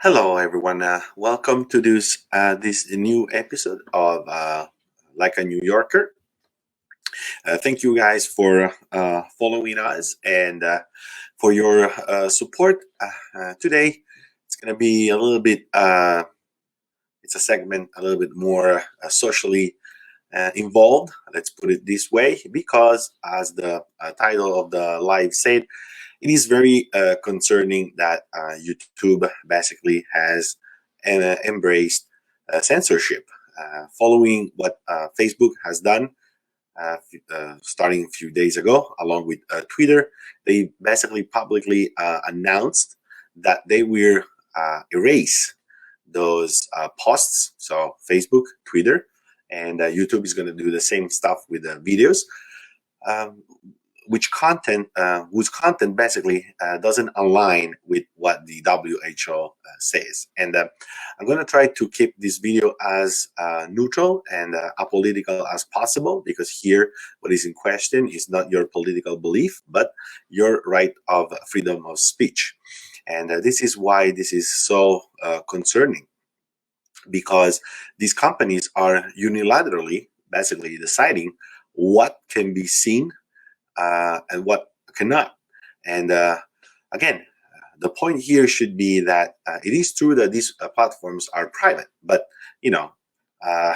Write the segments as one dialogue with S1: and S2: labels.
S1: Hello, everyone. Welcome to this new episode of Like a New Yorker. Thank you guys for following us and for your support. Today, it's going to be a little bit. It's a segment a little bit more socially involved. Let's put it this way, because as the title of the live said, it is very concerning that YouTube basically has embraced censorship, following what Facebook has done starting a few days ago, along with Twitter. They basically publicly announced that they will erase those posts. So Facebook, Twitter, and YouTube is going to do the same stuff with the videos. Um, whose content basically doesn't align with what the WHO says. And I'm going to try to keep this video as neutral and apolitical as possible, because here what is in question is not your political belief, but your right of freedom of speech. And this is why this is so concerning, because these companies are unilaterally basically deciding what can be seen and what cannot. And again, the point here should be that it is true that these platforms are private, but uh,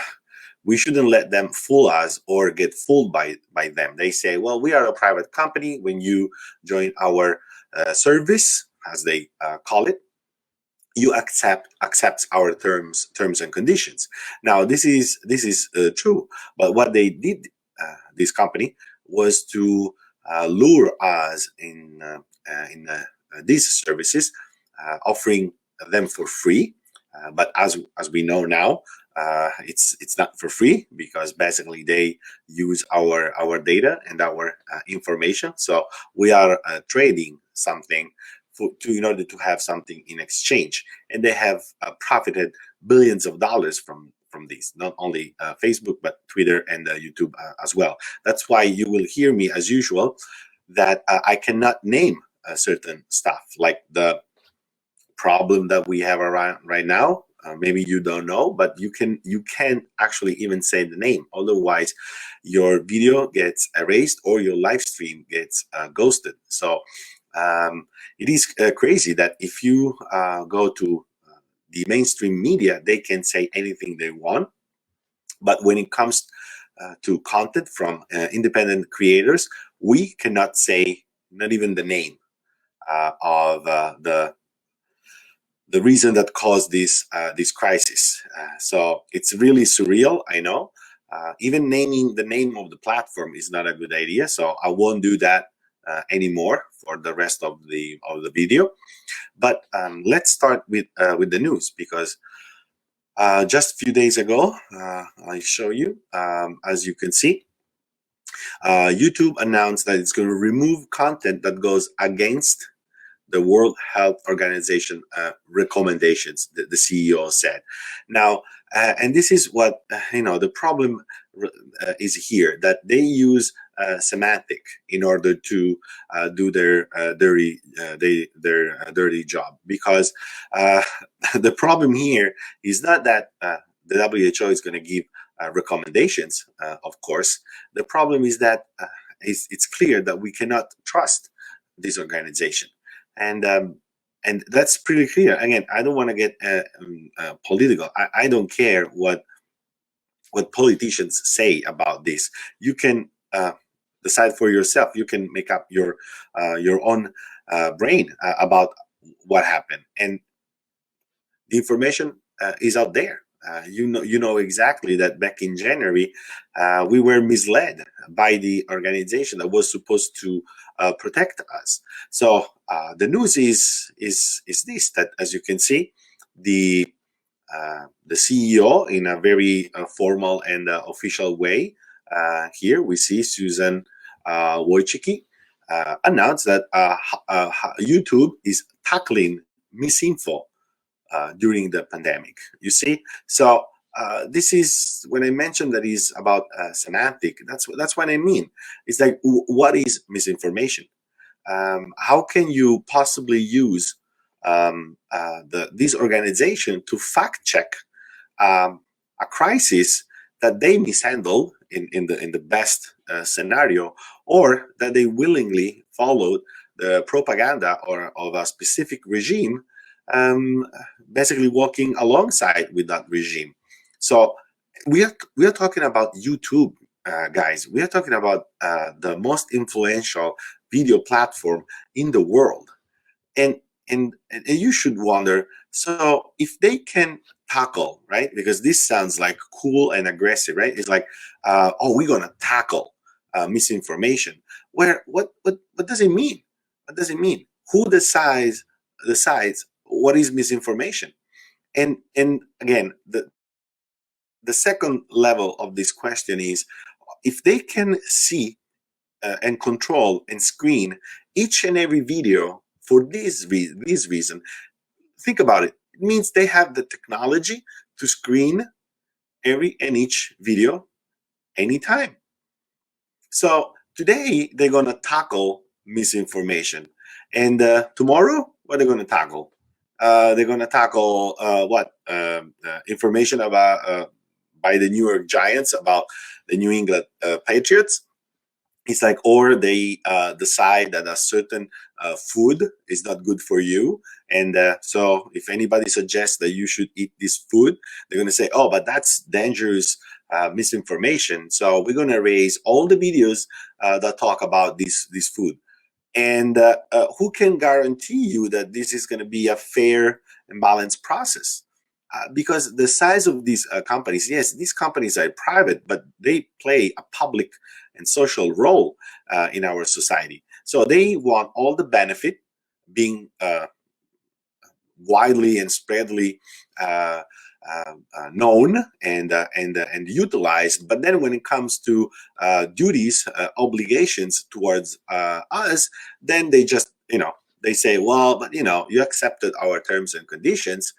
S1: we shouldn't let them fool us or get fooled by them. They say, well, we are a private company. When you join our service, as they call it, you accept our terms and conditions. Now, this is true, but what they did, this company, was to lure us in these services, offering them for free. But as we know now, it's not for free, because basically they use our data and our information. So we are trading something in order to have something in exchange, and they have profited billions of dollars from these, not only Facebook, but Twitter and YouTube as well. That's why you will hear me, as usual, that I cannot name certain stuff, like the problem that we have around right now. Maybe you don't know, but you can actually even say the name. Otherwise, your video gets erased or your live stream gets ghosted. So it is crazy that if you go to the mainstream media, they can say anything they want. But when it comes to content from independent creators, we cannot say not even the name of the reason that caused this crisis. So it's really surreal, I know. Even naming the name of the platform is not a good idea, so I won't do that anymore for the rest of the video. But let's start with the news, because just a few days ago, I show you, as you can see, YouTube announced that it's going to remove content that goes against the World Health Organization recommendations, the CEO said. Now, and this is what, the problem is here, that they use semantic in order to do their dirty job. Because the problem here is not that the WHO is going to give recommendations, of course. The problem is that it's clear that we cannot trust this organization. And that's pretty clear. Again, I don't want to get political. I don't care what politicians say about this. You can decide for yourself. You can make up your own brain about what happened, and the information is out there. You know exactly that back in January, we were misled by the organization that was supposed to protect us. So the news is this, that, as you can see, the CEO, in a very formal and official way, here we see Susan Wojcicki announced that YouTube is tackling misinfo during the pandemic. You see, so this is when I mentioned that is about semantic. That's what I mean. It's like, what is misinformation? How can you possibly use this organization to fact check a crisis that they mishandled in the best scenario, or that they willingly followed the propaganda or of a specific regime, basically walking alongside with that regime. So we are talking about YouTube, guys. We are talking about the most influential video platform in the world, and and you should wonder, so if they can tackle, right, because this sounds like cool and aggressive, right? It's like, oh, we're gonna tackle misinformation. Where what does it mean? What does it mean? Who decides what is misinformation? And again, the second level of this question is, if they can see and control and screen each and every video for this reason, think about it. It means they have the technology to screen every and each video anytime. So today they're going to tackle misinformation, and tomorrow what they're going to tackle? They're going to tackle what information about by the New York Giants about the New England Patriots. It's like, or they decide that a certain food is not good for you, and so if anybody suggests that you should eat this food, they're going to say, oh, but that's dangerous misinformation, so we're going to erase all the videos that talk about this food. And who can guarantee you that this is going to be a fair and balanced process? Because the size of these companies, yes, these companies are private, but they play a public and social role in our society. So they want all the benefit being widely and spreadly known and utilized. But then when it comes to duties, obligations towards us, then they just, they say, well, but you accepted our terms and conditions.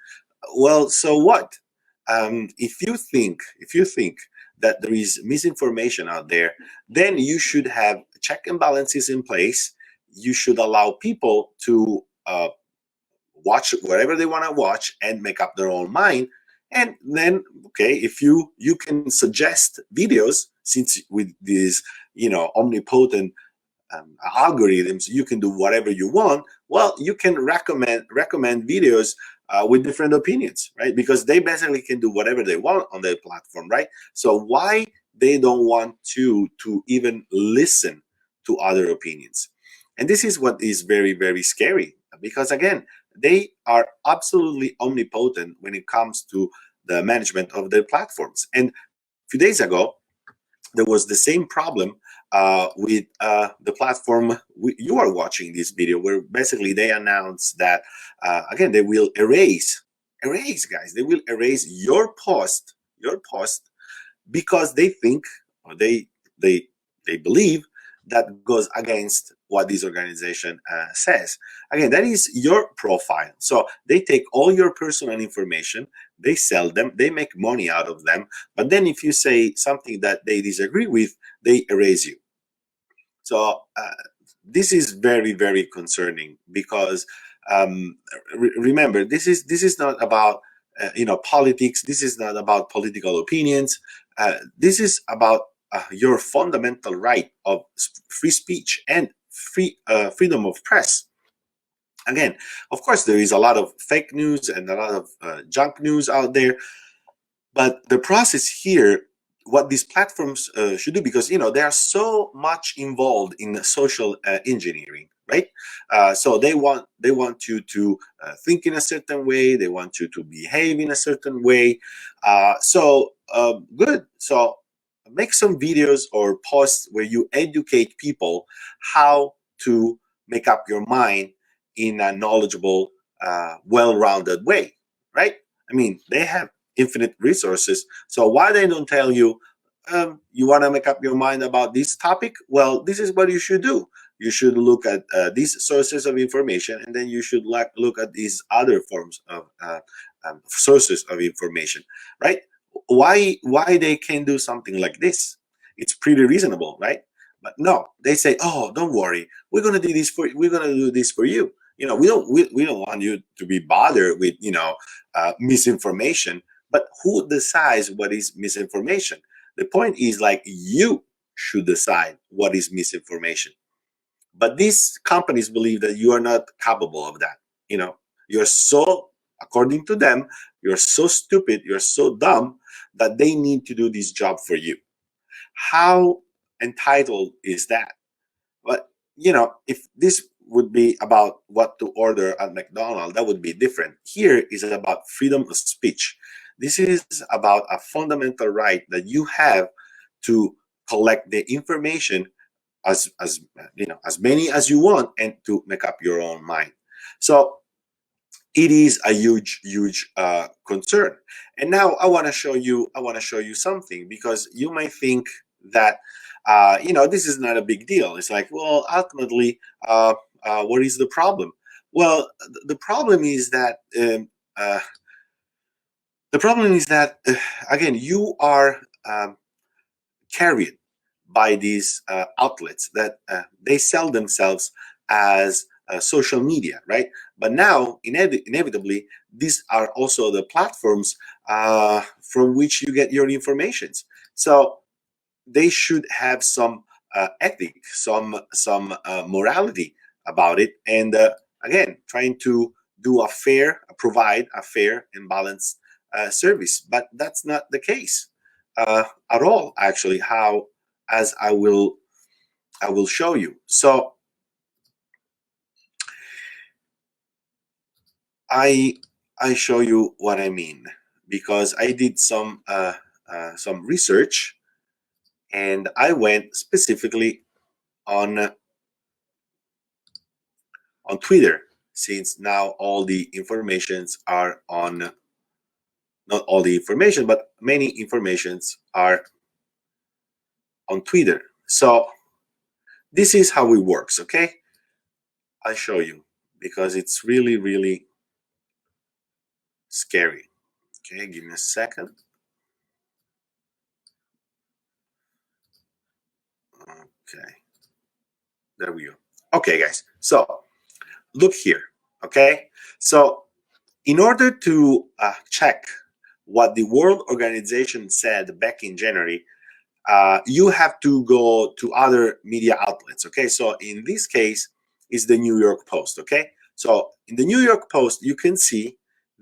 S1: Well, so what? If you think that there is misinformation out there, then you should have check and balances in place. You should allow people to watch whatever they want to watch and make up their own mind. And then, okay, if you can suggest videos, since with these omnipotent algorithms, you can do whatever you want. Well, you can recommend videos with different opinions, right? Because they basically can do whatever they want on their platform, right? So why they don't want to even listen to other opinions? And this is what is very, very scary, because again, they are absolutely omnipotent when it comes to the management of their platforms. And a few days ago, there was the same problem with the platform you are watching this video, where basically they announced that again, they will erase, guys, they will erase your post, because they think, or they believe that goes against what this organization says. Again, that is your profile. So they take all your personal information, they sell them, they make money out of them. But then if you say something that they disagree with, they erase you. So this is very, very concerning, because remember, this is not about politics. This is not about political opinions. This is about your fundamental right of free speech and freedom of press. Again, of course, there is a lot of fake news and a lot of junk news out there, but the process here, what these platforms should do, because they are so much involved in social engineering, right? So they want you to think in a certain way, they want you to behave in a certain way. Good. So make some videos or posts where you educate people how to make up your mind in a knowledgeable, well-rounded way, right? I mean, they have infinite resources. So why they don't tell you, you want to make up your mind about this topic? Well, this is what you should do. You should look at these sources of information, and then you should look at these other forms of sources of information, right? Why they can do something like this? It's pretty reasonable, right? But no, they say, oh, don't worry, we're gonna do this for you. we don't want you to be bothered with misinformation. But who decides what is misinformation? The point is, like, you should decide what is misinformation. But these companies believe that you are not capable of that. You're so, according to them, you're so stupid, you're so dumb that they need to do this job for you. How entitled is that? But if this would be about what to order at McDonald's, that would be different. Here is about freedom of speech. This is about a fundamental right that you have to collect the information as many as you want, and to make up your own mind. So it is a huge concern. And now I want to show you something, because you might think that this is not a big deal. It's like, well, ultimately, what is the problem? Well, the problem is that again, you are carried by these outlets that they sell themselves as social media, right? But now, inevitably, these are also the platforms from which you get your informations. So they should have some ethic, some morality about it, and again, trying to provide a fair and balanced service. But that's not the case at all, actually. As I will show you. So I show you what I mean, because I did some research, and I went specifically on Twitter, since now all the informations are on, not all the information, but many informations are on Twitter. So this is how it works, okay? I'll show you, because it's really scary. Okay, give me a second. Okay, there we go. Okay, guys, so look here. Okay, so in order to check what the World Organization said back in January, you have to go to other media outlets. Okay, so in this case is the New York Post. Okay, so in the New York Post, you can see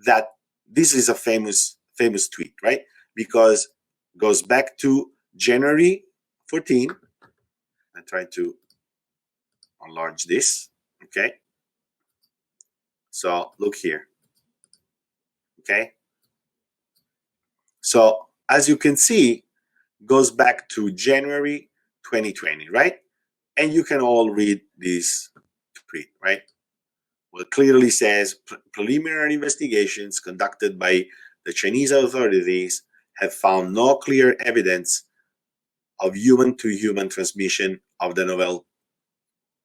S1: that this is a famous tweet, right? Because it goes back to January 14. I try to enlarge this. Okay, so look here. Okay, so as you can see, goes back to January 2020, right? And you can all read this tweet, right? Well, it clearly says preliminary investigations conducted by the Chinese authorities have found no clear evidence of human-to-human transmission of the novel.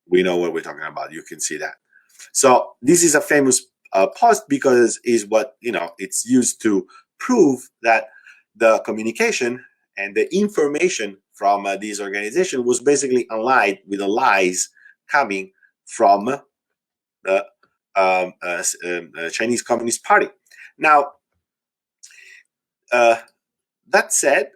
S1: We know what we're talking about. You can see that. So this is a famous post, because is what it's used to prove that the communication and the information from this organization was basically allied with the lies coming from the Chinese Communist Party. Now, that said,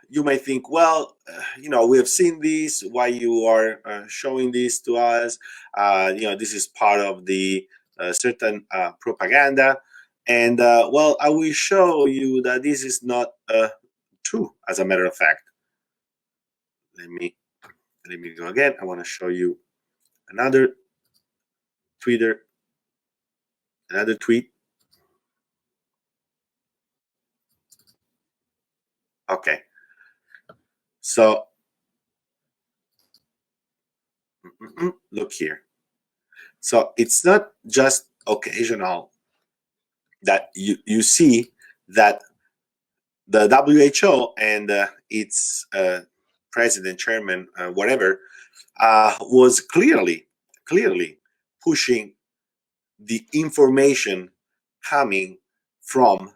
S1: you may think, well, we have seen this. Why you are showing this to us? This is part of the certain propaganda. And well, I will show you that this is not true. As a matter of fact, let me go again. I want to show you another tweet. Okay, so look here. So it's not just occasional that you see that the WHO and its president, chairman, whatever, was clearly pushing the information coming from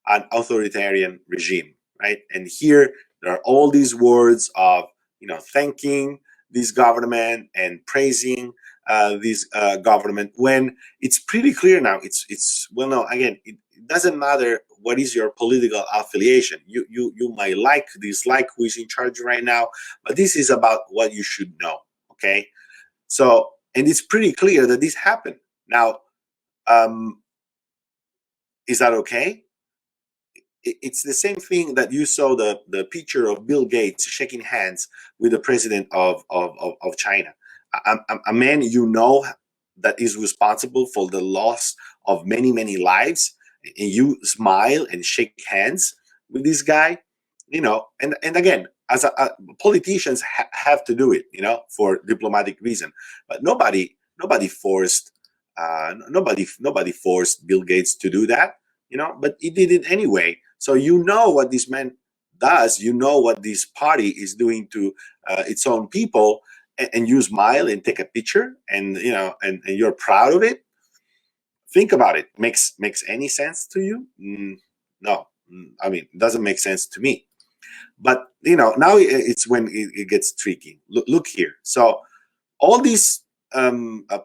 S1: an authoritarian regime, right? And here there are all these words of thanking this government and praising this government, when it's pretty clear now. It's well, no, again, it doesn't matter what is your political affiliation. You might dislike who is in charge right now, but this is about what you should know. Okay, so, and it's pretty clear that this happened. Now, is that okay? It's the same thing that you saw the picture of Bill Gates shaking hands with the president of China, a man that is responsible for the loss of many lives, and you smile and shake hands with this guy, and again, as politicians have to do it, for diplomatic reason, but nobody forced nobody forced Bill Gates to do that, but he did it anyway. So what this man does, what this party is doing to its own people, and you smile and take a picture, and and you're proud of it. Think about it. Makes any sense to you? No. I mean, it doesn't make sense to me. But now it's when it gets tricky. Look here. So all these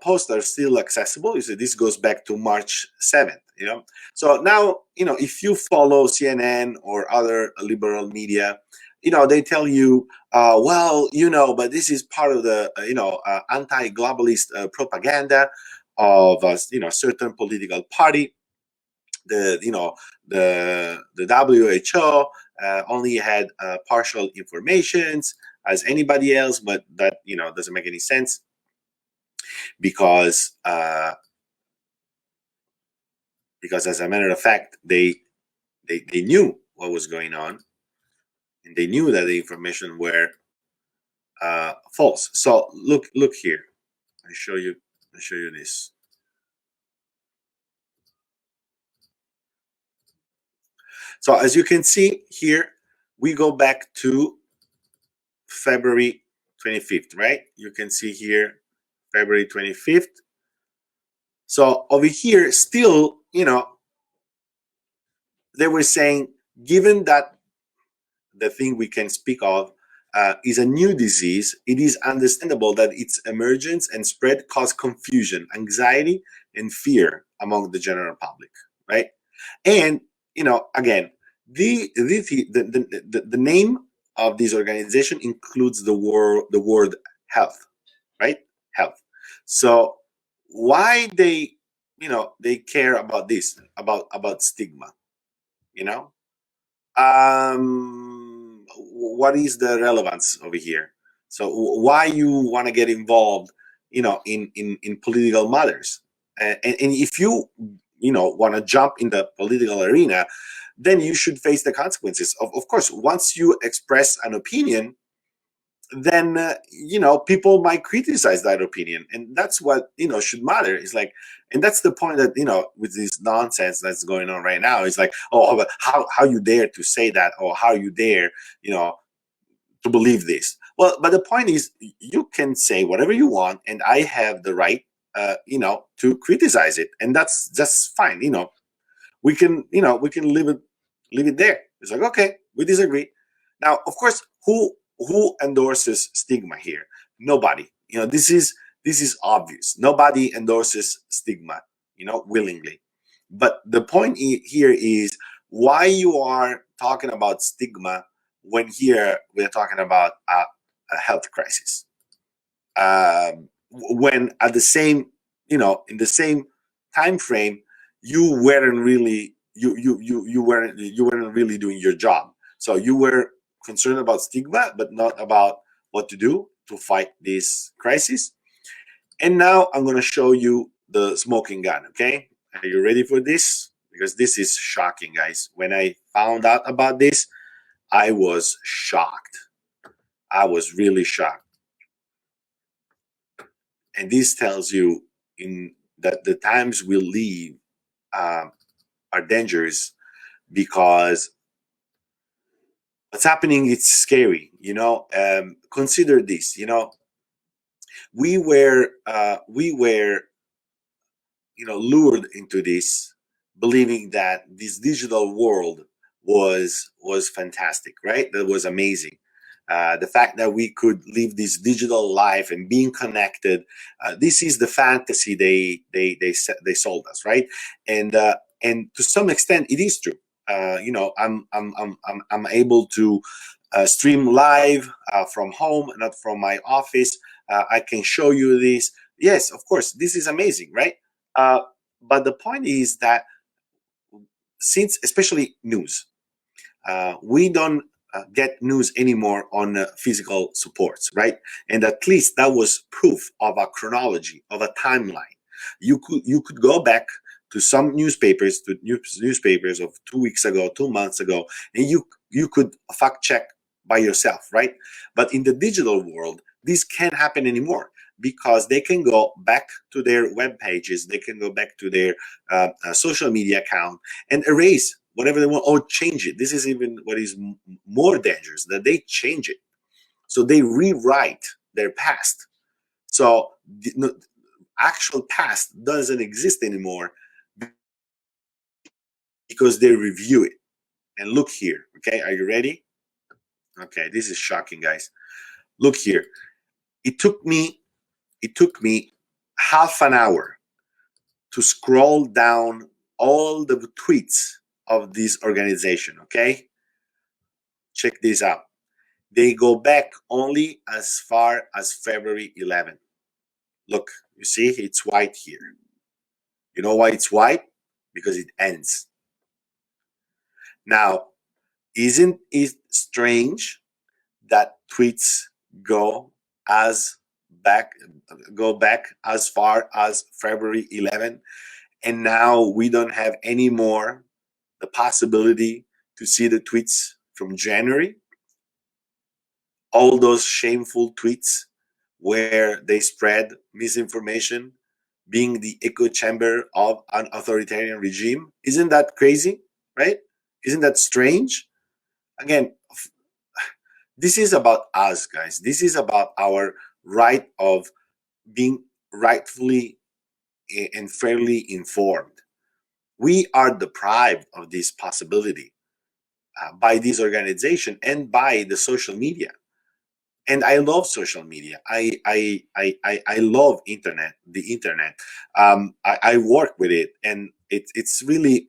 S1: posts are still accessible. You see, this goes back to March 7th. So now, if you follow CNN or other liberal media, they tell you, well, but this is part of the anti-globalist propaganda of a certain political party. The WHO only had partial informations as anybody else, but that doesn't make any sense, because as a matter of fact, they knew what was going on, and they knew that the information were false. So look here. I show you this. So as you can see here, we go back to February 25th, right? You can see here February 25th. So over here, still, they were saying, given that the thing we can speak of is a new disease, it is understandable that its emergence and spread cause confusion, anxiety, and fear among the general public, right? And again, the name of this organization includes the word health, right? Health. So why they care about this, about stigma, what is the relevance over here? So why you want to get involved in political matters, and if you want to jump in the political arena, then you should face the consequences. Of course, once you express an opinion, then people might criticize that opinion, and that's what should matter. It's like, and that's the point that with this nonsense that's going on right now, it's like, oh, but how you dare to say that, or how you dare to believe this. Well, but the point is, you can say whatever you want, and I have the right to criticize it, and that's just fine. We can leave it there. It's like, okay, we disagree. Now, of course, who endorses stigma here? Nobody. This is obvious. Nobody endorses stigma, willingly. But the point here is why you are talking about stigma when here we're talking about a health crisis. When at the same, in the same time frame, you weren't really you weren't really doing your job. So you were concerned about stigma, but not about what to do to fight this crisis. And now I'm going to show you the smoking gun. Okay, are you ready for this? Because this is shocking, guys. When I found out about this, I was shocked. I was really shocked. And this tells you that the times we live are dangerous, because what's happening, it's scary. Consider this. We were lured into this, believing that this digital world was fantastic, right? That was amazing. the fact that we could live this digital life and being connected. This is the fantasy they sold us, right? And to some extent, it is true. I'm able to stream live from home, not from my office. I can show you this. Yes, of course, this is amazing, right? But the point is that since, especially news, we don't get news anymore on physical supports, right? And at least that was proof of a chronology, of a timeline. You could go back to some newspapers, newspapers of 2 weeks ago, 2 months ago, and you could fact check by yourself, right? But in the digital world, this can't happen anymore because they can go back to their web pages, they can go back to their social media account and erase whatever they want, or change it. This is even what is more dangerous, that they change it. So they rewrite their past. So the actual past doesn't exist anymore because they review it. And look here, okay? Are you ready? Okay, this is shocking, guys. Look here. It took me half an hour to scroll down all the tweets of this organization, okay? Check this out. They go back only as far as February 11th. Look, you see, it's white here. You know why it's white? Because it ends. Now, isn't it strange that tweets go back as far as February 11th, and now we don't have any more the possibility to see the tweets from January? All those shameful tweets where they spread misinformation, being the echo chamber of an authoritarian regime. Isn't that crazy, right? Isn't that strange? Again, this is about us, guys. This is about our right of being rightfully and fairly informed. We are deprived of this possibility by this organization and by the social media. And I love social media. I love the internet. I work with it, and it's really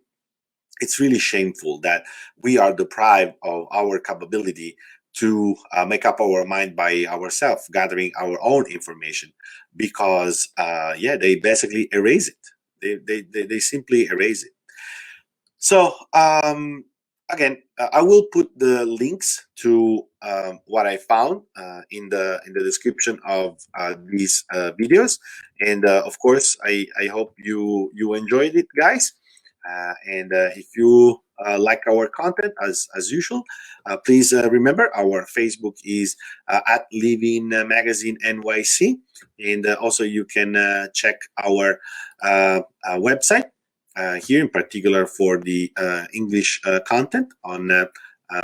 S1: shameful that we are deprived of our capability to make up our mind by ourselves, gathering our own information, because they basically erase it. They simply erase it. So again, I will put the links to what I found in the description of these videos, and of course, I hope you enjoyed it, guys. And if you like our content, as usual, please remember our Facebook is at Living Magazine NYC, and also you can check our website here, in particular for the English content on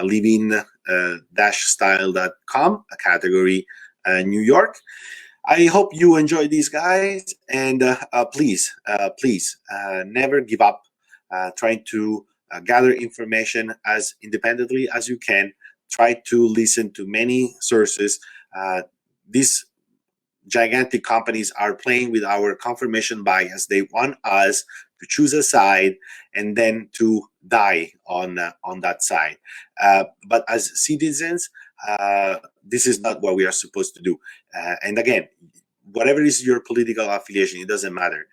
S1: living-style.com, category New York. I hope you enjoy these, guys, and please never give up trying to gather information as independently as you can. Try to listen to many sources. These gigantic companies are playing with our confirmation bias. They want us to choose a side and then to die on that side. But as citizens, this is not what we are supposed to do. And again, whatever is your political affiliation, it doesn't matter.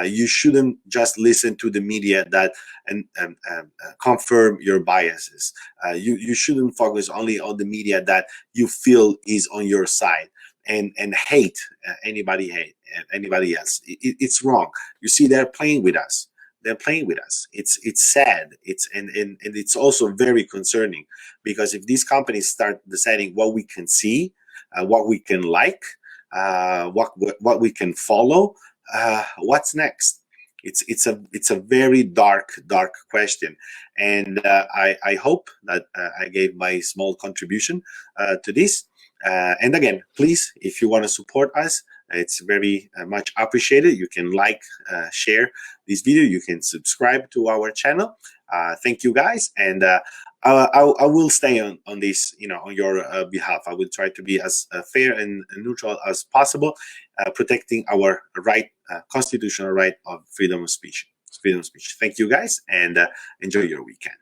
S1: You shouldn't just listen to the media that and confirm your biases. You shouldn't focus only on the media that you feel is on your side and hate anybody else. It's wrong. You see, they're playing with us. They're playing with us. It's sad. And it's also very concerning, because if these companies start deciding what we can see, what we can like, what we can follow, what's next? It's a very dark question, and I hope that I gave my small contribution to this. And again, please, if you want to support us, it's very much appreciated. You can like, share this video. You can subscribe to our channel. Thank you, guys, and I will stay on this, on your behalf. I will try to be as fair and neutral as possible, protecting our right, constitutional right of freedom of speech. Freedom of speech. Thank you guys, and enjoy your weekend.